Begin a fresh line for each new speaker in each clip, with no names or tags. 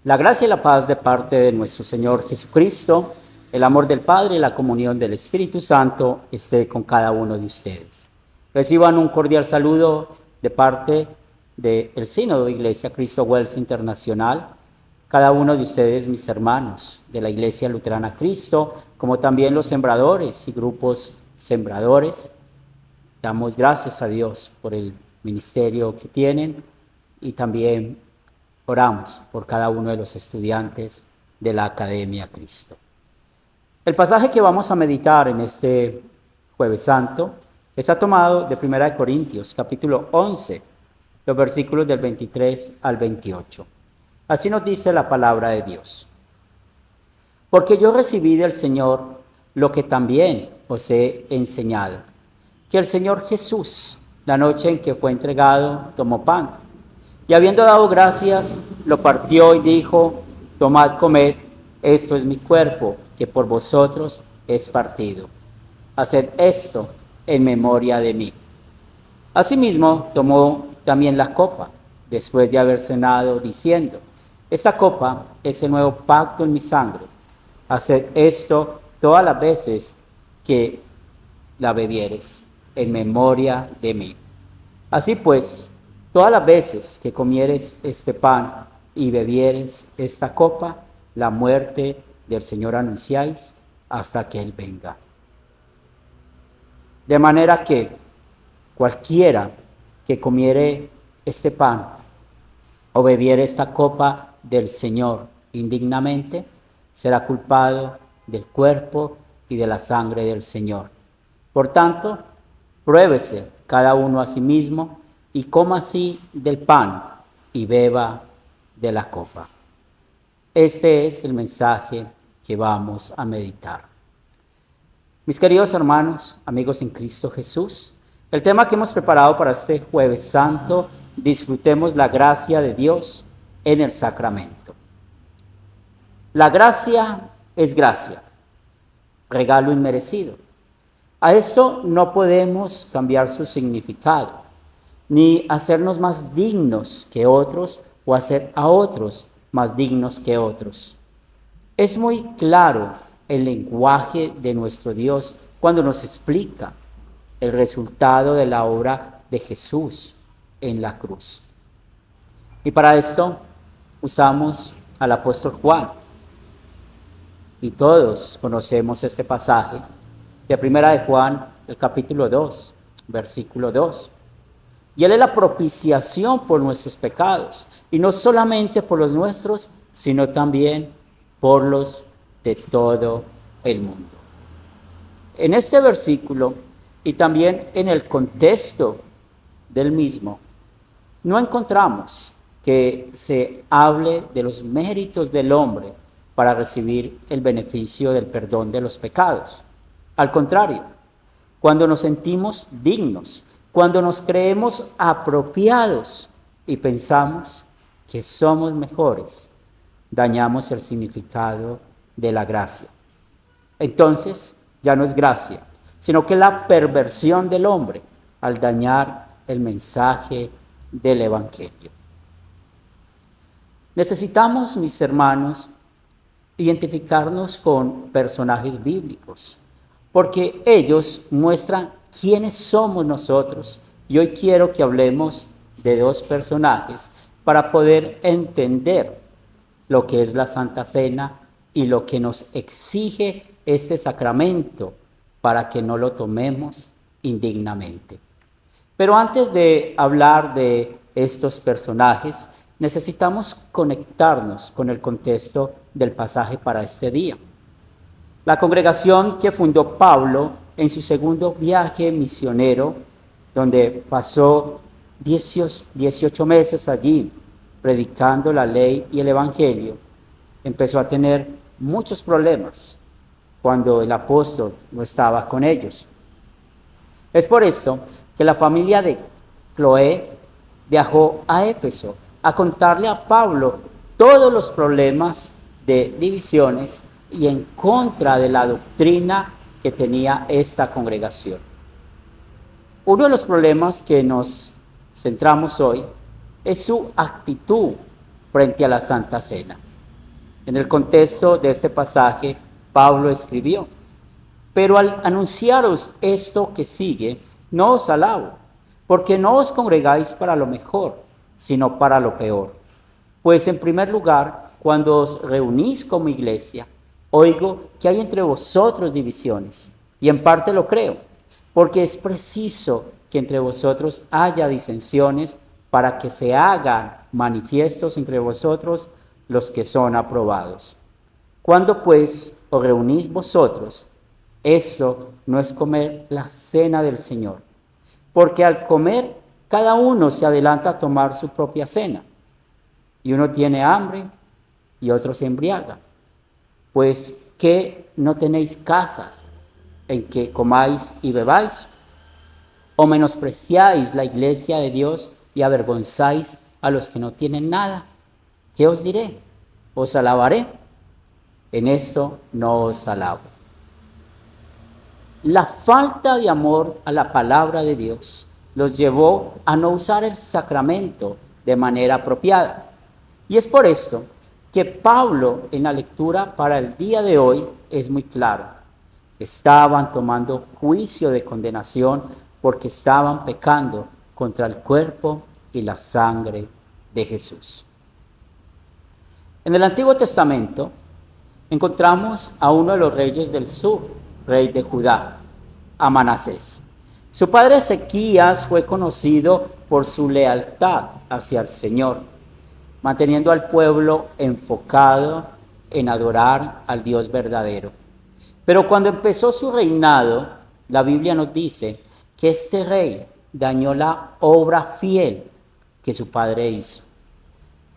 La gracia y la paz de parte de nuestro Señor Jesucristo, el amor del Padre y la comunión del Espíritu Santo esté con cada uno de ustedes. Reciban un cordial saludo de parte del Sínodo de Iglesia Cristo Wells Internacional, cada uno de ustedes, mis hermanos de la Iglesia Luterana Cristo, como también los sembradores y grupos sembradores. Damos gracias a Dios por el ministerio que tienen y también oramos por cada uno de los estudiantes de la Academia Cristo. El pasaje que vamos a meditar en este Jueves Santo está tomado de 1 Corintios, capítulo 11, los versículos del 23 al 28. Así nos dice la palabra de Dios. Porque yo recibí del Señor lo que también os he enseñado, que el Señor Jesús, la noche en que fue entregado, tomó pan, y habiendo dado gracias, lo partió y dijo: tomad, comed, esto es mi cuerpo, que por vosotros es partido. Haced esto en memoria de mí. Asimismo, tomó también la copa, después de haber cenado, diciendo: esta copa es el nuevo pacto en mi sangre. Haced esto todas las veces que la bebiereis, en memoria de mí. Así pues, todas las veces que comieres este pan y bebieres esta copa, la muerte del Señor anunciáis hasta que Él venga. De manera que cualquiera que comiere este pan o bebiere esta copa del Señor indignamente, será culpado del cuerpo y de la sangre del Señor. Por tanto, pruébese cada uno a sí mismo y coma así del pan y beba de la copa. Este es el mensaje que vamos a meditar. Mis queridos hermanos, amigos en Cristo Jesús, el tema que hemos preparado para este Jueves Santo: disfrutemos la gracia de Dios en el sacramento. La gracia es gracia, regalo inmerecido. A esto no podemos cambiar su significado, ni hacernos más dignos que otros o hacer a otros más dignos que otros. Es muy claro el lenguaje de nuestro Dios cuando nos explica el resultado de la obra de Jesús en la cruz. Y para esto usamos al apóstol Juan. Y todos conocemos este pasaje de 1 de Juan, el capítulo 2, versículo 2. Y Él es la propiciación por nuestros pecados, y no solamente por los nuestros, sino también por los de todo el mundo. En este versículo, y también en el contexto del mismo, no encontramos que se hable de los méritos del hombre para recibir el beneficio del perdón de los pecados. Al contrario, cuando nos sentimos dignos, cuando nos creemos apropiados y pensamos que somos mejores, dañamos el significado de la gracia. Entonces, ya no es gracia, sino que la perversión del hombre al dañar el mensaje del Evangelio. Necesitamos, mis hermanos, identificarnos con personajes bíblicos, porque ellos muestran quiénes somos nosotros. Y hoy quiero que hablemos de dos personajes para poder entender lo que es la Santa Cena y lo que nos exige este sacramento para que no lo tomemos indignamente. Pero antes de hablar de estos personajes, necesitamos conectarnos con el contexto del pasaje para este día. La congregación que fundó Pablo en su segundo viaje misionero, donde pasó 18 meses allí predicando la ley y el evangelio, empezó a tener muchos problemas cuando el apóstol no estaba con ellos. Es por esto que la familia de Cloé viajó a Éfeso a contarle a Pablo todos los problemas de divisiones y en contra de la doctrina que tenía esta congregación. Uno de los problemas que nos centramos hoy es su actitud frente a la Santa Cena. En el contexto de este pasaje, Pablo escribió: pero al anunciaros esto que sigue, no os alabo, porque no os congregáis para lo mejor, sino para lo peor. Pues en primer lugar, cuando os reunís como iglesia, oigo que hay entre vosotros divisiones, y en parte lo creo, porque es preciso que entre vosotros haya disensiones para que se hagan manifiestos entre vosotros los que son aprobados. Cuando pues os reunís vosotros, eso no es comer la cena del Señor, porque al comer cada uno se adelanta a tomar su propia cena, y uno tiene hambre y otro se embriaga. Pues, ¿qué no tenéis casas en que comáis y bebáis? ¿O menospreciáis la iglesia de Dios y avergonzáis a los que no tienen nada? ¿Qué os diré? ¿Os alabaré? En esto no os alabo. La falta de amor a la palabra de Dios los llevó a no usar el sacramento de manera apropiada. Y es por esto que Pablo en la lectura para el día de hoy es muy claro. Estaban tomando juicio de condenación porque estaban pecando contra el cuerpo y la sangre de Jesús. En el Antiguo Testamento encontramos a uno de los reyes del sur, rey de Judá, a Manasés. Su padre Ezequías fue conocido por su lealtad hacia el Señor, manteniendo al pueblo enfocado en adorar al Dios verdadero. Pero cuando empezó su reinado, la Biblia nos dice que este rey dañó la obra fiel que su padre hizo,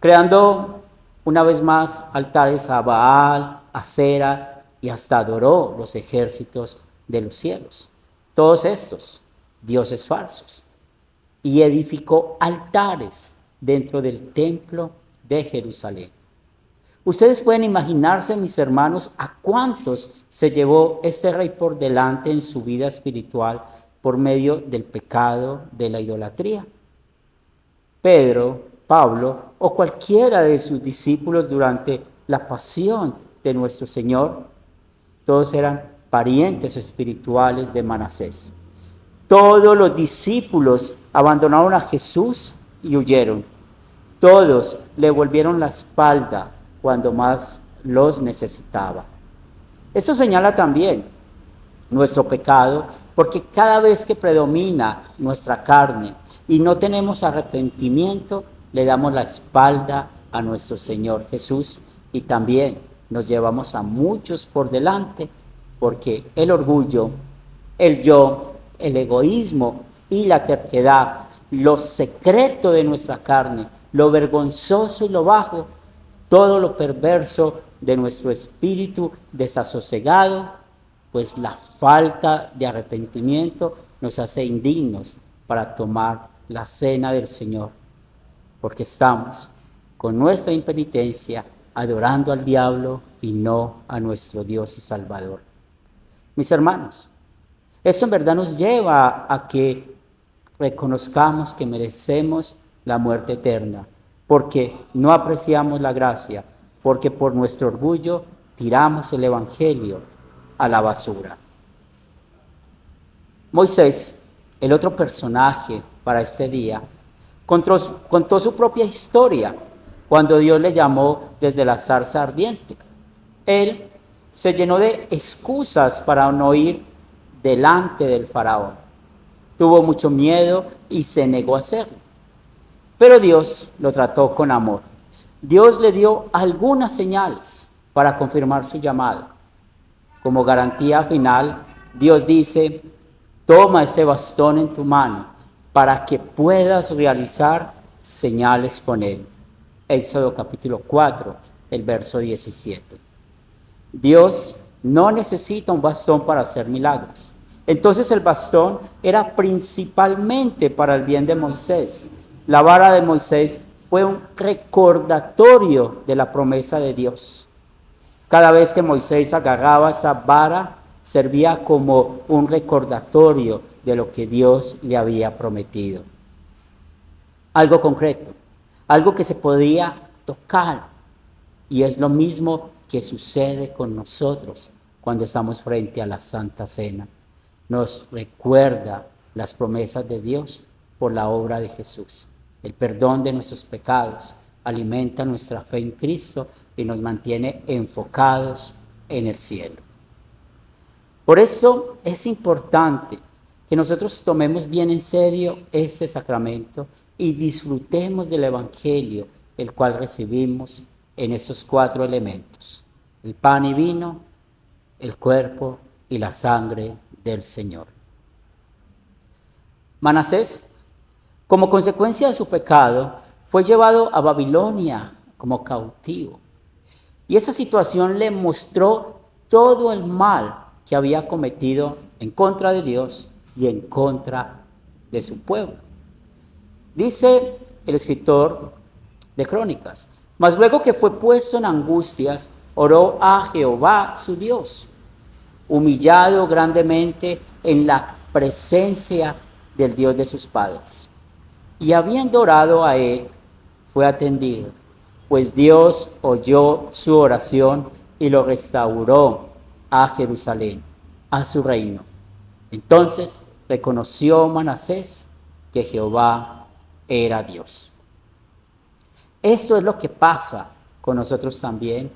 creando una vez más altares a Baal, a Acera, y hasta adoró los ejércitos de los cielos. Todos estos dioses falsos. Y edificó altares dentro del templo de Jerusalén. Ustedes pueden imaginarse, mis hermanos, a cuántos se llevó este rey por delante en su vida espiritual por medio del pecado de la idolatría. Pedro, Pablo o cualquiera de sus discípulos durante la pasión de nuestro Señor, todos eran parientes espirituales de Manasés. Todos los discípulos abandonaron a Jesús y huyeron. Todos le volvieron la espalda cuando más los necesitaba. Esto señala también nuestro pecado, porque cada vez que predomina nuestra carne y no tenemos arrepentimiento, le damos la espalda a nuestro Señor Jesús y también nos llevamos a muchos por delante, porque el orgullo, el yo, el egoísmo y la terquedad, lo secreto de nuestra carne, lo vergonzoso y lo bajo, todo lo perverso de nuestro espíritu desasosegado, pues la falta de arrepentimiento nos hace indignos para tomar la cena del Señor, porque estamos con nuestra impenitencia adorando al diablo y no a nuestro Dios y Salvador. Mis hermanos, esto en verdad nos lleva a que reconozcamos que merecemos la muerte eterna, porque no apreciamos la gracia, porque por nuestro orgullo tiramos el evangelio a la basura. Moisés, el otro personaje para este día, contó su propia historia cuando Dios le llamó desde la zarza ardiente. Él se llenó de excusas para no ir delante del faraón. Tuvo mucho miedo y se negó a hacerlo. Pero Dios lo trató con amor. Dios le dio algunas señales para confirmar su llamado. Como garantía final, Dios dice: toma este bastón en tu mano para que puedas realizar señales con él. Éxodo capítulo 4, el verso 17. Dios no necesita un bastón para hacer milagros. Entonces el bastón era principalmente para el bien de Moisés. La vara de Moisés fue un recordatorio de la promesa de Dios. Cada vez que Moisés agarraba esa vara, servía como un recordatorio de lo que Dios le había prometido. Algo concreto, algo que se podía tocar Y es lo mismo que sucede con nosotros cuando estamos frente a la Santa Cena. Nos recuerda las promesas de Dios por la obra de Jesús. El perdón de nuestros pecados alimenta nuestra fe en Cristo y nos mantiene enfocados en el cielo. Por eso es importante que nosotros tomemos bien en serio este sacramento y disfrutemos del Evangelio, el cual recibimos en estos 4 elementos: el pan y vino, el cuerpo y la sangre del Señor. Manasés, como consecuencia de su pecado, fue llevado a Babilonia como cautivo. Y esa situación le mostró todo el mal que había cometido en contra de Dios y en contra de su pueblo. Dice el escritor de Crónicas: mas luego que fue puesto en angustias, oró a Jehová su Dios, humillado grandemente en la presencia del Dios de sus padres. Y habiendo orado a él, fue atendido, pues Dios oyó su oración y lo restauró a Jerusalén, a su reino. Entonces reconoció Manasés que Jehová era Dios. Esto es lo que pasa con nosotros también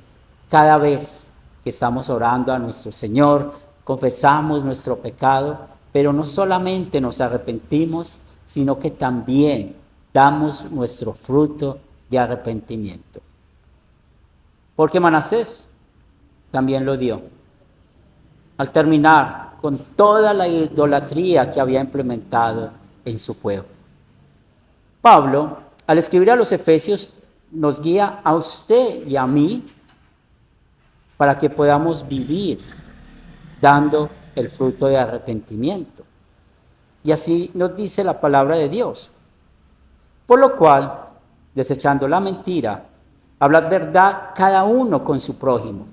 cada vez que estamos orando a nuestro Señor, confesamos nuestro pecado, pero no solamente nos arrepentimos, sino que también damos nuestro fruto de arrepentimiento. Porque Manasés también lo dio. Al terminar con toda la idolatría que había implementado en su pueblo. Pablo, al escribir a los Efesios, nos guía a usted y a mí para que podamos vivir dando el fruto de arrepentimiento. Y así nos dice la palabra de Dios. Por lo cual, desechando la mentira, hablad verdad cada uno con su prójimo,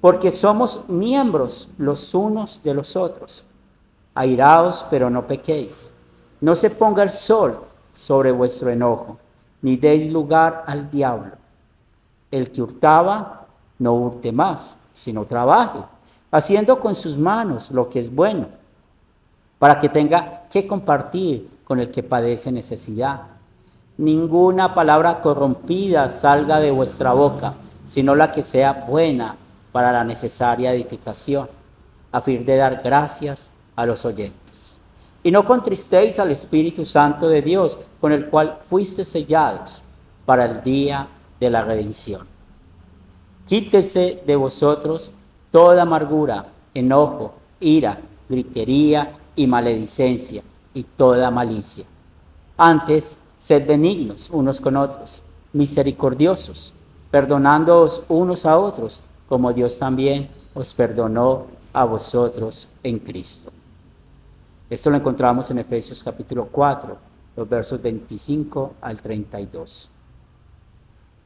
porque somos miembros los unos de los otros. Airaos, pero no pequéis. No se ponga el sol sobre vuestro enojo, ni deis lugar al diablo. El que hurtaba, no hurte más, sino trabaje, haciendo con sus manos lo que es bueno, para que tenga que compartir con el que padece necesidad. Ninguna palabra corrompida salga de vuestra boca, sino la que sea buena para la necesaria edificación, a fin de dar gracias a los oyentes. Y no contristéis al Espíritu Santo de Dios, con el cual fuisteis sellados para el día de la redención. Quítese de vosotros toda amargura, enojo, ira, gritería y maledicencia, y toda malicia. Antes, sed benignos unos con otros, misericordiosos, perdonándoos unos a otros, como Dios también os perdonó a vosotros en Cristo. Esto lo encontramos en Efesios capítulo 4, los versos 25 al 32.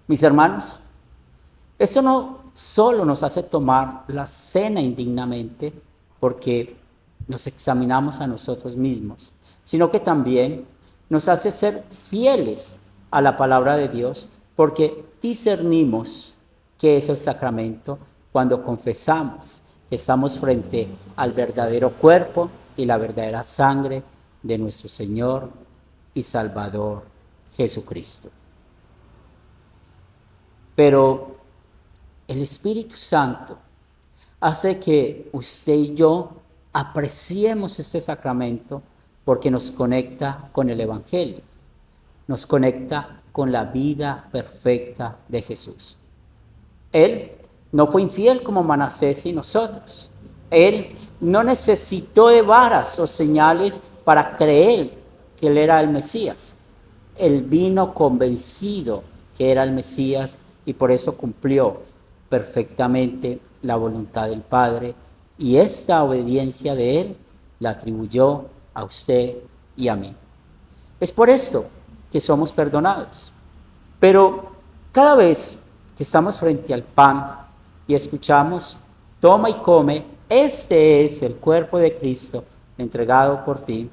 Mis hermanos, esto no solo nos hace tomar la cena indignamente porque nos examinamos a nosotros mismos, sino que también nos hace ser fieles a la palabra de Dios porque discernimos qué es el sacramento cuando confesamos que estamos frente al verdadero cuerpo y la verdadera sangre de nuestro Señor y Salvador Jesucristo. Pero el Espíritu Santo hace que usted y yo apreciemos este sacramento porque nos conecta con el Evangelio, nos conecta con la vida perfecta de Jesús. Él no fue infiel como Manasés y nosotros. Él no necesitó de varas o señales para creer que él era el Mesías. Él vino convencido que era el Mesías y por eso cumplió perfectamente la voluntad del Padre, y esta obediencia de él la atribuyó a usted y a mí. Es por esto que somos perdonados. Pero cada vez que estamos frente al pan y escuchamos, toma y come, este es el cuerpo de Cristo entregado por ti,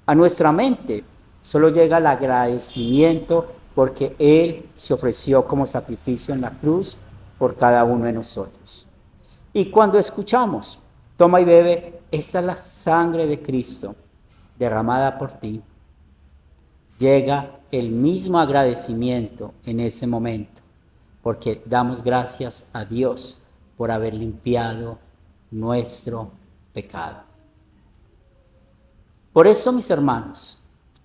a nuestra mente solo llega el agradecimiento porque Él se ofreció como sacrificio en la cruz por cada uno de nosotros. Y cuando escuchamos, toma y bebe, esta es la sangre de Cristo derramada por ti, llega el mismo agradecimiento en ese momento, porque damos gracias a Dios por haber limpiado nuestro pecado. Por esto, mis hermanos,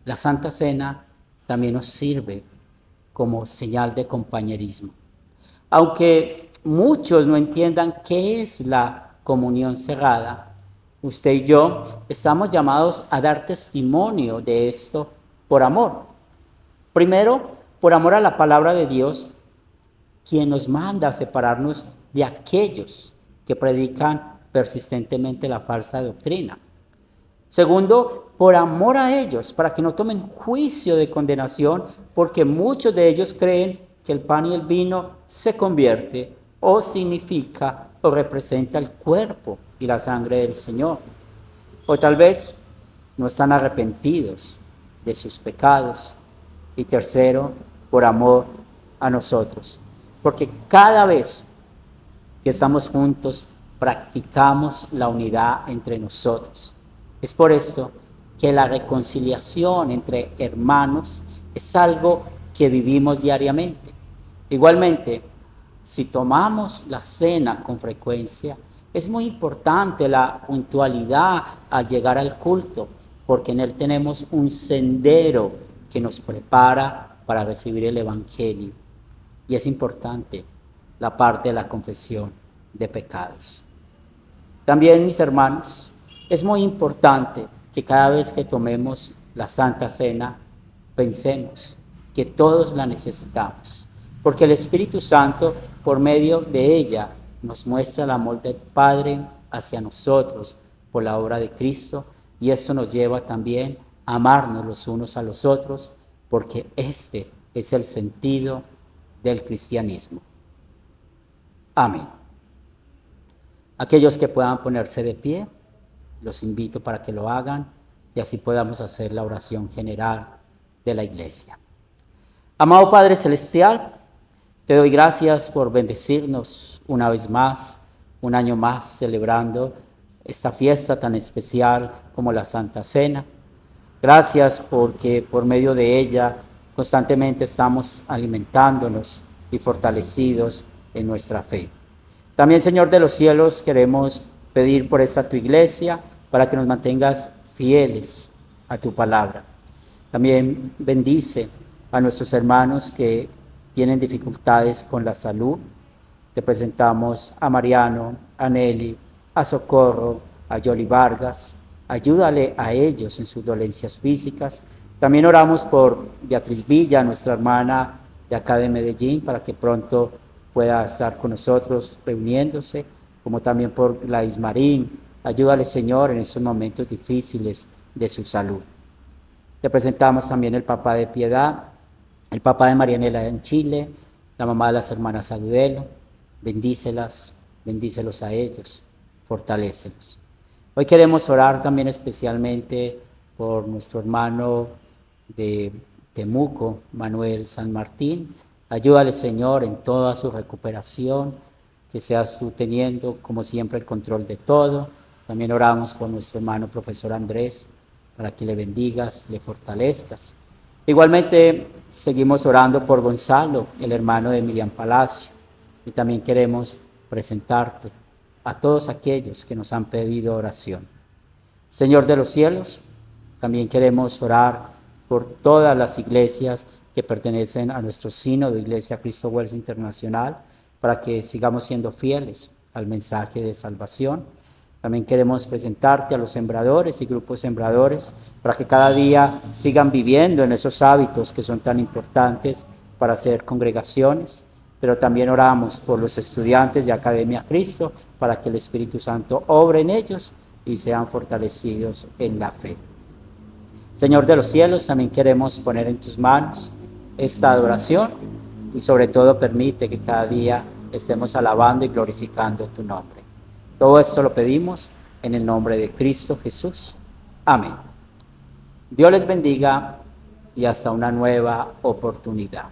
la Santa Cena también nos sirve como señal de compañerismo. Aunque muchos no entiendan qué es la comunión cerrada, usted y yo estamos llamados a dar testimonio de esto por amor. Primero, por amor a la palabra de Dios, quien nos manda a separarnos de aquellos que predican persistentemente la falsa doctrina. Segundo, por amor a ellos, para que no tomen juicio de condenación, porque muchos de ellos creen que el pan y el vino se convierte o significa o representa el cuerpo y la sangre del Señor. O tal vez no están arrepentidos de sus pecados. Y tercero, por amor a nosotros. Porque cada vez que estamos juntos, practicamos la unidad entre nosotros. Es por esto que la reconciliación entre hermanos es algo que vivimos diariamente. Igualmente, si tomamos la cena con frecuencia, es muy importante la puntualidad al llegar al culto, porque en él tenemos un sendero que nos prepara para recibir el Evangelio. Y es importante la parte de la confesión de pecados. También, mis hermanos, es muy importante que cada vez que tomemos la Santa Cena, pensemos que todos la necesitamos, porque el Espíritu Santo, por medio de ella, nos muestra el amor del Padre hacia nosotros por la obra de Cristo, y esto nos lleva también a amarnos los unos a los otros, porque este es el sentido del cristianismo. Amén. Aquellos que puedan ponerse de pie, los invito para que lo hagan y así podamos hacer la oración general de la iglesia. Amado Padre Celestial, te doy gracias por bendecirnos una vez más, un año más, celebrando esta fiesta tan especial como la Santa Cena. Gracias porque por medio de ella constantemente estamos alimentándonos y fortalecidos en nuestra fe. También, Señor de los cielos, queremos pedir por esta tu iglesia para que nos mantengas fieles a tu palabra. También bendice a nuestros hermanos que tienen dificultades con la salud. Te presentamos a Mariano, a Nelly, a Socorro, a Yoli Vargas. Ayúdale a ellos en sus dolencias físicas. También oramos por Beatriz Villa, nuestra hermana de acá de Medellín, para que pronto pueda estar con nosotros reuniéndose, como también por Gladys Marín. Ayúdale, Señor, en estos momentos difíciles de su salud. Te presentamos también el papá de Piedad, el papá de Marianela en Chile, la mamá de las hermanas Agudelo. Bendícelas, bendícelos a ellos, fortalécelos. Hoy queremos orar también especialmente por nuestro hermano de Temuco, Manuel San Martín. Ayúdale, Señor, en toda su recuperación, que seas tú teniendo, como siempre, el control de todo. También oramos por nuestro hermano profesor Andrés, para que le bendigas, le fortalezcas. Igualmente, seguimos orando por Gonzalo, el hermano de Miriam Palacio, y también queremos presentarte a todos aquellos que nos han pedido oración. Señor de los cielos, también queremos orar por todas las iglesias que pertenecen a nuestro sínodo, Iglesia Cristo Wells Internacional, para que sigamos siendo fieles al mensaje de salvación. También queremos presentarte a los sembradores y grupos sembradores, para que cada día sigan viviendo en esos hábitos que son tan importantes para hacer congregaciones. Pero también oramos por los estudiantes de Academia Cristo, para que el Espíritu Santo obre en ellos y sean fortalecidos en la fe. Señor de los cielos, también queremos poner en tus manos esta adoración y sobre todo permite que cada día estemos alabando y glorificando tu nombre. Todo esto lo pedimos en el nombre de Cristo Jesús. Amén. Dios les bendiga y hasta una nueva oportunidad.